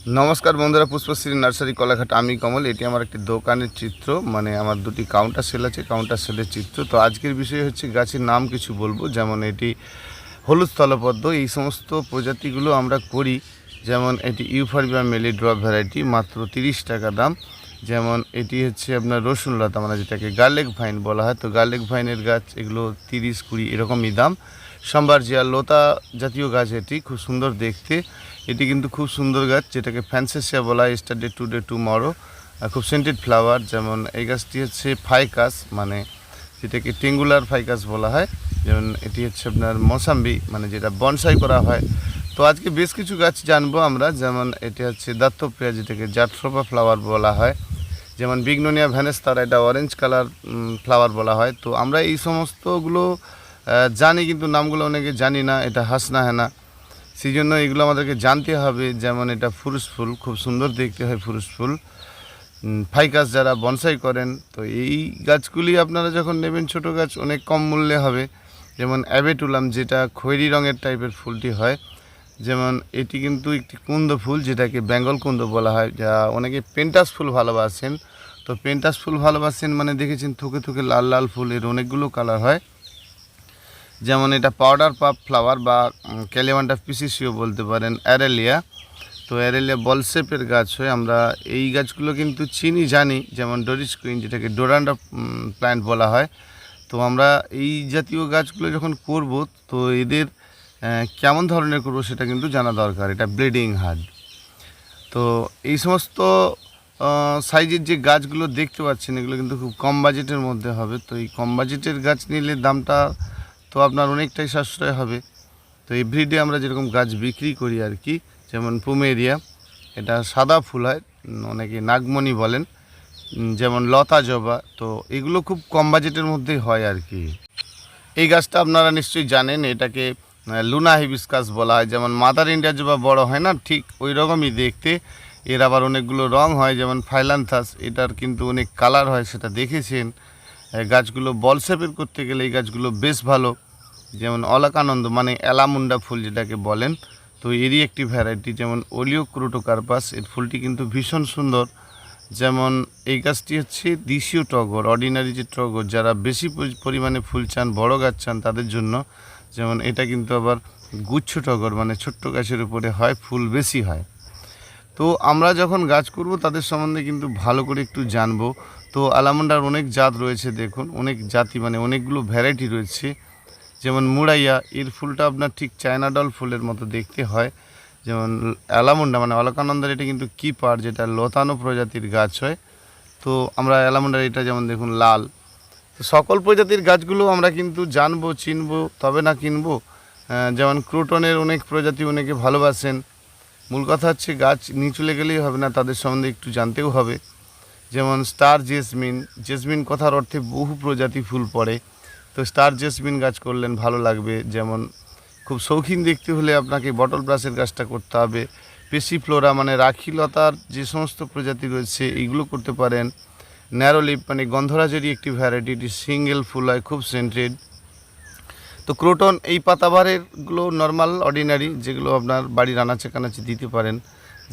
নমস্কার বন্ধুরা, পুষ্পশ্রী নার্সারি কলাঘাট। আমি কমল। এটি আমার একটি দোকানের চিত্র, মানে আমার দুটি কাউন্টার সেল আছে, কাউন্টার সেলের চিত্র। তো আজকের বিষয় হচ্ছে গাছের নাম কিছু বলবো। যেমন এটি হলুদ স্থলপদ্ম, এই সমস্ত প্রজাতিগুলো আমরা করি। যেমন এটি ইউফরবিয়া মেলি ড্রপ ভ্যারাইটি, মাত্র 30 টাকা দাম। যেমন এটি হচ্ছে আপনার রসুন লতা, মানে যেটাকে গার্লিক ভাইন বলা হয়। তো গার্লিক ভাইনের গাছ এগুলো 30-20 এরকমই দাম। সম্বারজিয়া লতা জাতীয় গাছ, এটি খুব সুন্দর দেখতে। এটি কিন্তু খুব সুন্দর গাছ, যেটাকে ফ্যান্সেসিয়া বলা হয়, স্টারডে টুডে টুমরো। খুব সেন্টেড ফ্লাওয়ার। যেমন এই গাছটি হচ্ছে ফাইকাস, মানে যেটাকে টেঙ্গুলার ফাইকাস বলা হয়। যেমন এটি হচ্ছে আপনার মৌসাম্বি, মানে যেটা বনসাই করা হয়। তো আজকে বেশ কিছু গাছ জানবো আমরা। যেমন এটি হচ্ছে দত্তপ্রিয়া, যেটাকে জাট্রোপা ফ্লাওয়ার বলা হয়। যেমন বিগনোনিয়া ভ্যানেস্তারা, এটা অরেঞ্জ কালার ফ্লাওয়ার বলা হয়। তো আমরা এই সমস্তগুলো জানি, কিন্তু নামগুলো অনেকে জানি না। এটা হাসনা হেনা, সেই জন্য এগুলো আমাদেরকে জানতে হবে। যেমন এটা ফুরুস ফুল, খুব সুন্দর দেখতে হয় ফুরুস ফুল। ফাইকাস যারা বনসাই করেন, তো এই গাছগুলি আপনারা যখন নেবেন, ছোট গাছ অনেক কম মূল্যে হবে। যেমন অ্যাবেটুলাম, যেটা খয়েরি রঙের টাইপের ফুলটি হয়। যেমন এটি কিন্তু একটি কুন্দ ফুল, যেটাকে বেঙ্গল কুন্দ বলা হয়, যা অনেকে পেন্টাস ফুল ভালোবাসেন। তো পেন্টাস ফুল ভালোবাসেন মানে দেখেছেন থুকে থুকে লাল লাল ফুল, এর অনেকগুলো কালার হয়। যেমন এটা পাউডার পাপ ফ্লাওয়ার বা ক্যালিমান্ডা পিসিসিও বলতে পারেন, অ্যারেলিয়া। তো অ্যারেলিয়া বল শেপের গাছ হয়। আমরা এই গাছগুলো কিন্তু চিনি, জানি। যেমন ডোরিস কুইন, যেটাকে ডোরান্ডা প্ল্যান্ট বলা হয়। তো আমরা এই জাতীয় গাছগুলো যখন করব, তো এদের কেমন ধরনের করব সেটা কিন্তু জানা দরকার। এটা ব্লিডিং হার্ড। তো এই সমস্ত সাইজের যে গাছগুলো দেখতে পাচ্ছেন, এগুলো কিন্তু খুব কম বাজেটের মধ্যে হবে। তো এই কম বাজেটের গাছ নিলে দামটা তো আপনার অনেকটাই সাশ্রয় হবে। তো এভরিডে আমরা যেরকম গাছ বিক্রি করি আর কি, যেমন পুমেরিয়া, এটা সাদা ফুল হয়, অনেকে নাগমণি বলেন। যেমন লতা জবা, তো এগুলো খুব কম বাজেটের মধ্যেই হয় আর কি। এই গাছটা আপনারা নিশ্চয়ই জানেন, এটাকে লুনা হিবিস্কাস বলা হয়। যেমন মাদার ইন্ডিয়া জবা বড় হয় না, ঠিক ওই রকমই দেখতে। এর আবার অনেকগুলো রং হয়, যেমন ফাইলান্থাস, এটার কিন্তু অনেক কালার হয়, সেটা দেখেছেন। গাছগুলো বল শেপের করতে গেলে এই গাছগুলো বেশ ভালো। যেমন অলাকানন্দ, মানে অ্যালামুন্ডা ফুল যেটাকে বলেন, তো এরই একটি ভ্যারাইটি। যেমন ওলিও ক্রোটোকার্পাস, এর ফুলটি কিন্তু ভীষণ সুন্দর। যেমন এই গাছটি হচ্ছে দেশীয় টগর, অর্ডিনারি যে টগর, যারা বেশি পরিমাণে ফুল চান, বড় গাছ চান, তাদের জন্য। যেমন এটা কিন্তু আবার গুচ্ছ টগর, মানে ছোট্ট গাছের উপরে হয়, ফুল বেশি হয়। তো আমরা যখন গাছ করব তাদের সম্বন্ধে কিন্তু ভালো করে একটু জানবো। তো আলামন্ডার অনেক জাত রয়েছে, দেখুন অনেক জাতি, মানে অনেকগুলো ভ্যারাইটি রয়েছে। যেমন মুড়াইয়া, এর ফুলটা আপনার ঠিক চায়না ডল ফুলের মতো দেখতে হয়। যেমন অ্যালামুন্ডা, মানে অলকানন্দার, এটা কিন্তু কিপার, যেটা লতানো প্রজাতির গাছ হয়। তো আমরা অ্যালামুন্ডার এটা যেমন দেখুন লাল। তো সকল প্রজাতির গাছগুলো আমরা কিন্তু জানবো, চিনবো, তবে না কিনবো। যেমন ক্রুটনের অনেক প্রজাতি অনেকে ভালোবাসেন। মূল কথা হচ্ছে গাছ নিচুলে গেলেই হবে না, তাদের সম্বন্ধে একটু জানতেও হবে। যেমন স্টার জেসমিন, জেসমিন কথার অর্থে বহু প্রজাতি ফুল পড়ে। তো স্টার জেসমিন গাছ করলেন ভালো লাগবে। যেমন খুব শৌখিন দেখতে হলে আপনাকে বটল ব্রাশের গাছটা করতে হবে। পেসিফ্লোরা, মানে রাখিলতার যে সমস্ত প্রজাতি রয়েছে এইগুলো করতে পারেন। ন্যারো লিপ, মানে গন্ধরাজেরই একটি ভ্যারাইটি, এটি সিঙ্গেল ফুল হয়, খুব সেন্টেড। তো ক্রোটন, এই পাতাবাহারেরগুলো নর্মাল অর্ডিনারি, যেগুলো আপনার বাড়ির আনাচে কানাচে দিতে পারেন।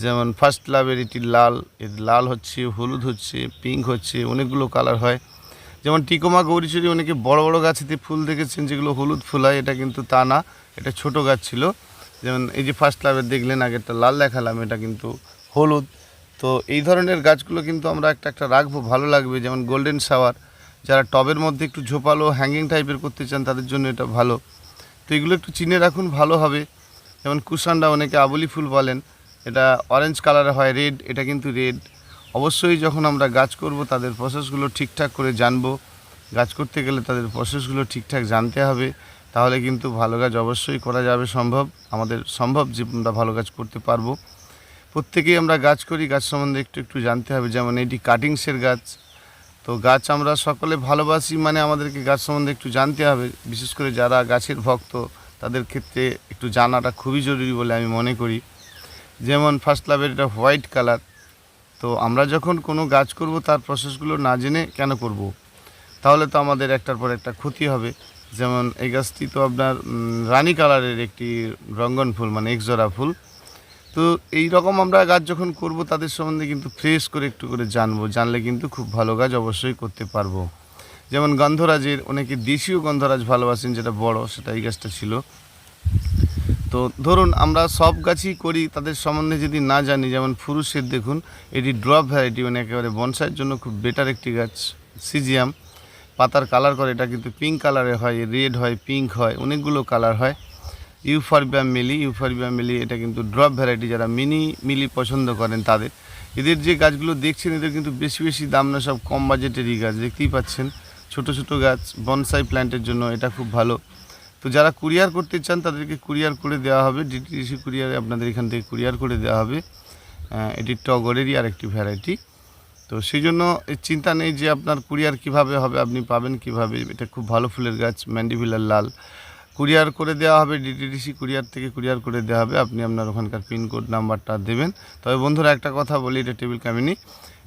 যেমন ফার্স্ট লাভের এটি লাল, এর লাল হচ্ছে, হলুদ হচ্ছে, পিঙ্ক হচ্ছে, অনেকগুলো কালার হয়। যেমন টিকোমা গৌরীচুরি, অনেকে বড় বড় গাছেতে ফুল দেখেছেন যেগুলো হলুদ ফুল হয়, এটা কিন্তু তা না, এটা ছোট গাছ ছিল। যেমন এই যে ফার্স্ট লাভের দেখলেন, আগেরটা লাল দেখালাম, এটা কিন্তু হলুদ। তো এই ধরনের গাছগুলো কিন্তু আমরা একটা একটা রাখবো, ভালো লাগবে। যেমন গোল্ডেন শাওয়ার, যারা টবের মধ্যে একটু ঝোপালো হ্যাঙ্গিং টাইপের করতে চান, তাদের জন্য এটা ভালো। তো এগুলো একটু চিনে রাখুন, ভালো হবে। যেমন কুশান্ডা, অনেকে আবুলি ফুল বলেন, এটা অরেঞ্জ কালারে হয়, রেড, এটা কিন্তু রেড। অবশ্যই যখন আমরা গাছ করব তাদের প্রসেসগুলো ঠিকঠাক করে জানবো। গাছ করতে গেলে তাদের প্রসেসগুলো ঠিকঠাক জানতে হবে, তাহলে কিন্তু ভালো গাছ অবশ্যই করা যাবে, সম্ভব। আমাদের সম্ভব যে আমরা ভালো গাছ করতে পারবো। প্রত্যেকেই আমরা গাছ করি, গাছ সম্বন্ধে একটু একটু জানতে হবে। যেমন এটি কাটিংসের গাছ। তো গাছ আমরা সকলে ভালোবাসি, মানে আমাদেরকে গাছ সম্বন্ধে একটু জানতে হবে। বিশেষ করে যারা গাছের ভক্ত, তাদের ক্ষেত্রে একটু জানাটা খুবই জরুরি বলে আমি মনে করি। যেমন ফার্স্ট লাভের এটা হোয়াইট কালার। তো আমরা যখন কোনো গাছ করব তার প্রসেসগুলো না জেনে কেন করব? তাহলে তো আমাদের একটার পর একটা ক্ষতি হবে। যেমন এই গাছটি তো আপনার রানী কালারের একটি রঙ্গন ফুল, মানে একজোড়া ফুল। তো তো এই রকম আমরা গাছ যখন করব তাদের সম্বন্ধে কিন্তু ফ্রেশ করে একটু করে জানলে কিন্তু খুব ভালো গাছ অবশ্যই করতে পারবো। যেমন গন্ধরাজের অনেকে দেশীয় গন্ধরাজ ভালোবাসেন, যেটা বড়, সেটা এই গাছটা ছিল। তো ধরুন আমরা সব গাছই করি, তাদের সম্বন্ধে যদি না জানি, যেমন ফুরুষের দেখুন এটি ড্রপ ভ্যারাইটি, মানে একেবারে বনসাইয়ের জন্য খুব বেটার একটি গাছ। সিজিয়াম পাতার কালার করে, এটা কিন্তু পিঙ্ক কালারে হয়, রেড হয়, পিঙ্ক হয়, অনেকগুলো কালার হয়। ইউফরবিয়াম মিলি এটা কিন্তু ড্রপ ভ্যারাইটি, যারা মিলি পছন্দ করেন তাদের। এদের যে গাছগুলো দেখছেন এদের কিন্তু বেশি দাম না, সব কম বাজেটেরই গাছ, দেখতেই পাচ্ছেন ছোট গাছ বনসাই প্ল্যান্টের জন্য এটা খুব ভালো। তো যারা কুরিয়ার করতে চান তাদেরকে কুরিয়ার করে দেওয়া হবে, ডিটিডিসি কুরিয়ারে আপনাদের এখান থেকে কুরিয়ার করে দেওয়া হবে। এটি টগরেরই আরেকটি ভ্যারাইটি। তো সেই জন্য চিন্তা নেই যে আপনার কুরিয়ার কিভাবে হবে, আপনি পাবেন কিভাবে। এটা খুব ভালো ফুলের গাছ, ম্যান্ডিভিলার লাল। কুরিয়ার করে দেওয়া হবে, ডিটিডিসি কুরিয়ার থেকে কুরিয়ার করে দেওয়া হবে। আপনি আপনার ওখানকার পিনকোড নাম্বারটা দেবেন। তবে বন্ধুরা একটা কথা বলি, এটা টেবিল কামিনি,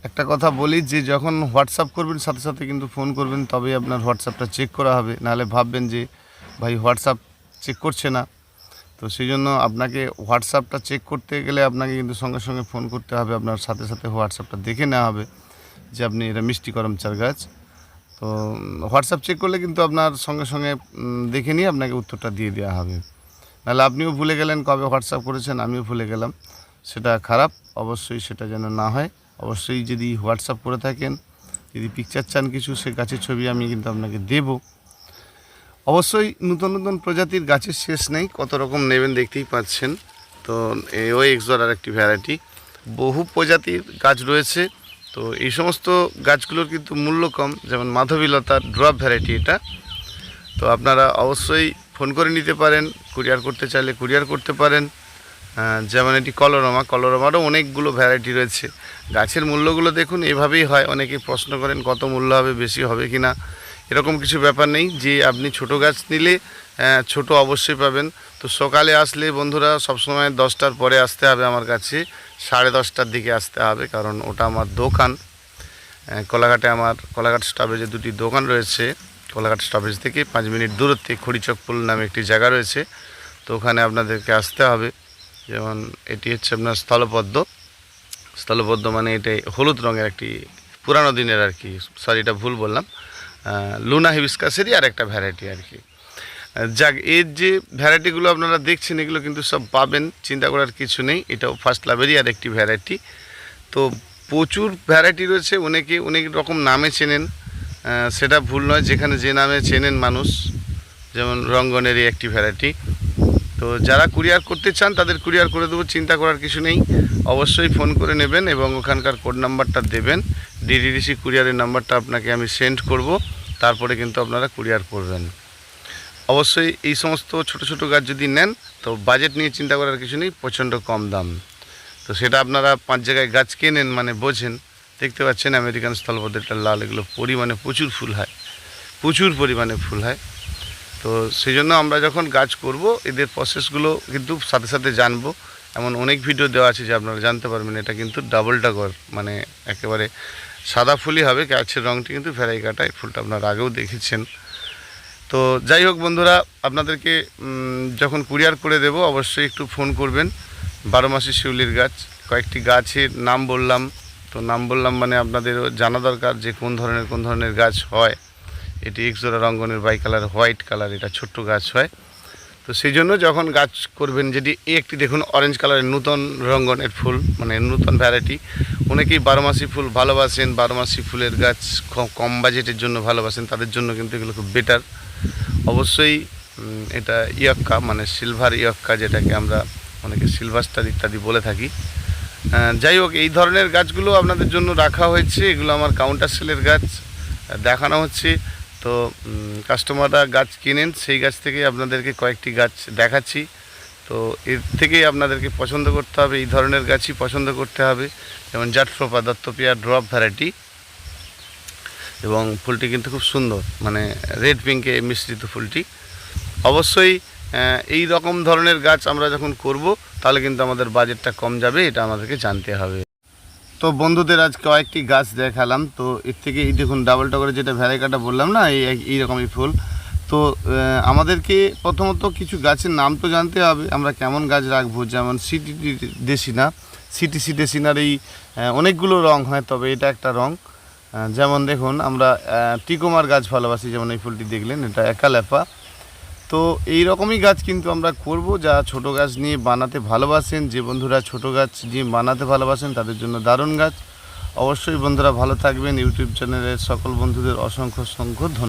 একটা কথা বলি যে যখন হোয়াটসঅ্যাপ করবেন সাথে সাথে কিন্তু ফোন করবেন, তবেই আপনার হোয়াটসঅ্যাপটা চেক করা হবে। নাহলে ভাববেন যে ভাই হোয়াটসঅ্যাপ চেক করছে না। তো সেই জন্য আপনাকে হোয়াটসঅ্যাপটা চেক করতে গেলে আপনাকে কিন্তু সঙ্গে সঙ্গে ফোন করতে হবে, আপনার সাথে সাথে হোয়াটসঅ্যাপটা দেখে নেওয়া হবে যে আপনি এটা মিষ্টি করমচার গাছ। তো হোয়াটসঅ্যাপ চেক করলে কিন্তু আপনার সঙ্গে সঙ্গে দেখে নিয়ে আপনাকে উত্তরটা দিয়ে দেওয়া হবে। নাহলে আপনিও ভুলে গেলেন কবে হোয়াটসঅ্যাপ করেছেন, আমিও ভুলে গেলাম, সেটা খারাপ। অবশ্যই সেটা যেন না হয়। অবশ্যই যদি হোয়াটসঅ্যাপ করে থাকেন, যদি পিকচার চান কিছু, সে গাছের ছবি আমি কিন্তু আপনাকে দেব। অবশ্যই নতুন প্রজাতির গাছের শেষ নেই, কত রকম নেবেন দেখতেই পাচ্ছেন। তো ওই এক্সোরার একটি ভ্যারাইটি, বহু প্রজাতির গাছ রয়েছে। তো এই সমস্ত গাছগুলোর কিন্তু মূল্য কম, যেমন মাধবীলতার ড্রপ ভ্যারাইটি এটা। তো আপনারা অবশ্যই ফোন করে নিতে পারেন, কুরিয়ার করতে চাইলে কুরিয়ার করতে পারেন। যেমন এটি কলোরামারও অনেকগুলো ভ্যারাইটি রয়েছে। গাছের মূল্যগুলো দেখুন এভাবেই হয়। অনেকে প্রশ্ন করেন কত মূল্য হবে, বেশি হবে কি না, এরকম কিছু ব্যাপার নেই। যে আপনি ছোট গাছ নিলে ছোট অবশ্যই পাবেন। তো সকালে আসলে বন্ধুরা সবসময় 10টার পরে আসতে হবে আমার কাছে, 10:30টার দিকে আসতে হবে, কারণ ওটা আমার দোকান। কোলাঘাটে আমার কোলাঘাট স্টপেজে দুটি দোকান রয়েছে। কোলাঘাট স্টপেজ থেকে 5 মিনিট দূরত্বে খড়িচকপুল নামে একটি জায়গা রয়েছে, তো ওখানে আপনাদেরকে আসতে হবে। যেমন এটি হচ্ছে আপনার স্থলপদ্ম, মানে এটাই হলুদ রঙের একটি পুরানো দিনের আর কি, সরি এটা ভুল বললাম, লুনা হিবিস্কাসেরই আর একটা ভ্যারাইটি আর কি। যাক, এর যে ভ্যারাইটিগুলো আপনারা দেখছেন এগুলো কিন্তু সব পাবেন, চিন্তা করার কিছু নেই। এটাও ফার্স্ট লাভেরই আর একটি ভ্যারাইটি। তো প্রচুর ভ্যারাইটি রয়েছে, অনেকে অনেক রকম নামে চেনেন, সেটা ভুল নয়, যেখানে যে নামে চেনেন মানুষ। যেমন রঙ্গনেরই একটি ভ্যারাইটি। তো যারা কুরিয়ার করতে চান তাদের কুরিয়ার করে দেবো, চিন্তা করার কিছু নেই। অবশ্যই ফোন করে নেবেন এবং ওখানকার কোড নাম্বারটা দেবেন, ডিটিডিসি কুরিয়ারের নাম্বারটা আপনাকে আমি সেন্ড করব, তারপরে কিন্তু আপনারা কুরিয়ার করবেন। অবশ্যই এই সমস্ত ছোট গাছ যদি নেন তো বাজেট নিয়ে চিন্তা করার কিছু নেই, প্রচণ্ড কম দাম। তো সেটা আপনারা 5 জায়গায় গাছ কেনেন মানে বোঝেন। দেখতে পাচ্ছেন আমেরিকান স্থলপদ্মটা লাল, এগুলো পরিমাণে প্রচুর পরিমাণে ফুল হয়। তো সেই জন্য আমরা যখন গাছ করব এদের প্রসেসগুলো কিন্তু সাথে সাথে জানবো। এমন অনেক ভিডিও দেওয়া আছে যে আপনারা জানতে পারবেন। এটা কিন্তু ডাবল ডাগর, মানে একেবারে সাদা ফুলই হবে, গাছের রঙটি কিন্তু ভ্যারাইকাটা, এই ফুলটা আপনারা আগেও দেখেছেন। তো যাই হোক বন্ধুরা, আপনাদেরকে যখন কুরিয়ার করে দেব অবশ্যই একটু ফোন করবেন। 12 মাসি শিউলির গাছ, কয়েকটি গাছের নাম বললাম। তো নাম বললাম মানে আপনাদেরও জানা দরকার যে কোন ধরনের গাছ হয়। এটি এক্সোরা রঙ্গনের বাই কালার, হোয়াইট কালার, এটা ছোট্ট গাছ হয়। তো সেই জন্য যখন গাছ করবেন, যেটি একটি দেখুন অরেঞ্জ কালারের নূতন রঙ্গনের ফুল, মানে নূতন ভ্যারাইটি। অনেকেই 12 মাসি ফুল ভালোবাসেন, 12 মাসি ফুলের গাছ কম বাজেটের জন্য ভালোবাসেন, তাদের জন্য কিন্তু এগুলো খুব বেটার। অবশ্যই এটা ইয়ক্কা, মানে সিলভার ইয়ক্কা, যেটাকে আমরা অনেকে সিলভার স্টার ইত্যাদি বলে থাকি। যাই হোক, এই ধরনের গাছগুলো আপনাদের জন্য রাখা হয়েছে। এগুলো আমার কাউন্টার সেলের গাছ দেখানো হচ্ছে। তো কাস্টমাররা গাছ কিনেন, সেই গাছ থেকে আপনাদেরকে কয়েকটি গাছ দেখাচ্ছি। তো এর থেকেই আপনাদেরকে পছন্দ করতে হবে, এই ধরনের গাছই পছন্দ করতে হবে। যেমন জাটফ্রোপা দত্তপিয়া ড্রপ ভ্যারাইটি, এবং ফুলটি কিন্তু খুব সুন্দর, মানে রেড পিঙ্কে মিশ্রিত ফুলটি। অবশ্যই এই রকম ধরনের গাছ আমরা যখন করব তাহলে কিন্তু আমাদের বাজেটটা কম যাবে, এটা আমাদেরকে জানতে হবে। তো বন্ধুদের আজ কয়েকটি গাছ দেখালাম। তো এর থেকে এই দেখুন ডাবল টগরের যেটা ভ্যারাইকাটা বললাম না, এইরকমই ফুল। তো আমাদেরকে প্রথমত কিছু গাছের নাম তো জানতে হবে, আমরা কেমন গাছ রাখবো। যেমন সিটি ডেসিনা, সিটিসি ডেসিনার এই অনেকগুলো রং হয়, তবে এটা একটা রং। যেমন দেখুন, আমরা টিকোমার গাছ ভালোবাসি, যেমন এই ফুলটি দেখলেন, এটা একালেপা। তো এই রকমই গাছ কিন্তু আমরা করব, যা ছোট গাছ নিয়ে বানাতে ভালোবাসেন। যে বন্ধুরা ছোট গাছ নিয়ে বানাতে ভালোবাসেন তাদের জন্য দারুণ গাছ। অবশ্যই বন্ধুরা ভালো থাকবেন। ইউটিউব চ্যানেলের সকল বন্ধুদের অসংখ্য ধন্যবাদ।